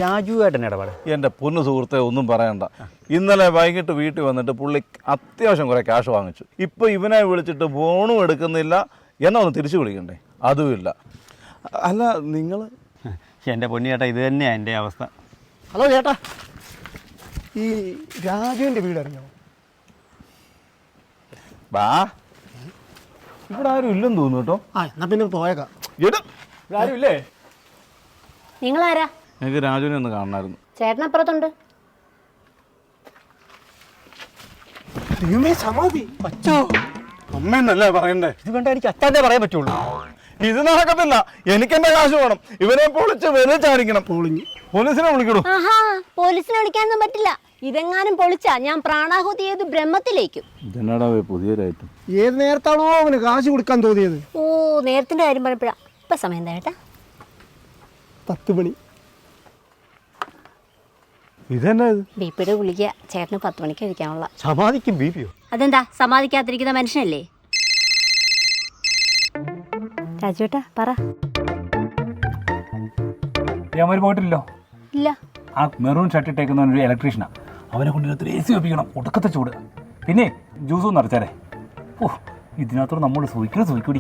രാജുവായിട്ടന്നെ ഇടപാട്. എൻ്റെ പൊന്നു സുഹൃത്തെ ഒന്നും പറയണ്ട. ഇന്നലെ വൈകിട്ട് വീട്ടിൽ വന്നിട്ട് പുള്ളി അത്യാവശ്യം കുറേ ക്യാഷ് വാങ്ങിച്ചു. ഇപ്പോൾ ഇവനെ വിളിച്ചിട്ട് ഫോണും എടുക്കുന്നില്ല. എന്നെ ഒന്ന് തിരിച്ചു വിളിക്കണ്ടേ? അതുമില്ല. അല്ല നിങ്ങൾ എൻ്റെ പൊന്നു ചേട്ടാ, ഇത് തന്നെയാണ് എൻ്റെ അവസ്ഥ. ഹലോ ചേട്ടാ, ഈ രാജുവിൻ്റെ വീട് അറിഞ്ഞോ? ബാ, ഇവിടെ ആരും ഇല്ലെന്ന് തോന്നുന്നു കേട്ടോ. എന്നാ പിന്നെ പോയേക്കാം. ആരും ഇല്ലേ? നിങ്ങളാരാ? എനിക്ക് രാജുവിനെ ഒന്ന് കാണണമായിരുന്നു. ചേട്ടനപ്പുറത്തുണ്ട്. സമാധി അച്ഛോ, അമ്മയെന്നല്ലേ പറയണ്ടേ? ഇത് വേണ്ട, എനിക്ക് അച്ഛൻ്റെ പറയാൻ പറ്റുള്ളൂ. ഇത് നടക്കത്തില്ല. എനിക്കെന്റെ കാശ് വേണം. ഇവനെ പൊളിച്ച് വെളിച്ചാടിക്കണം. പോലീസിനെ വിളിക്കണു. ആഹാ, പോലീസിനെ വിളിക്കാനൊന്നും പറ്റില്ല. ഇതെങ്ങാനും പൊളിച്ചാ ഞാൻ പ്രാണാഹുതി ചെയ്ത് ബ്രഹ്മത്തിലേക്കും. ഇതെന്നാടാ പുതിയൊരായിട്ടും. ഏത് നേരത്താണോ അവന് കാശ് കൊടുക്കാൻ തോന്നിയത്? ഓ, നേരത്തിന്റെ കാര്യം പറഞ്ഞപ്പോഴാ. ഇപ്പൊ സമയം എന്താ ചേട്ടാ? 10 മണി. ഇതെന്നാ ഇത്? ബിപിയുടെ ഗുളിക ചേട്ടന് 10 മണിക്ക് കഴിക്കാനുള്ള. സമാധിക്കും ബിപിയോ? അതെന്താ, സമാധിക്കാതിരിക്കുന്ന മനുഷ്യനല്ലേ? രാജുവേട്ടാ പറ. അവര് പോയിട്ടില്ലല്ലോ. ഇല്ല. ആ മെറൂൺ ഷർട്ട് ഇട്ടേക്കുന്ന ഒരു ഇലക്ട്രീഷ്യനാണ്. അവനെ കൊണ്ട് AC വെപ്പിക്കണം. ഒടുക്കത്തെ ചൂട്. പിന്നെ ജ്യൂസ് ഒന്ന് അടച്ചാലേ. ഓ, ഇതിനകത്തോട് നമ്മൾ സൂയിക്കൂടി.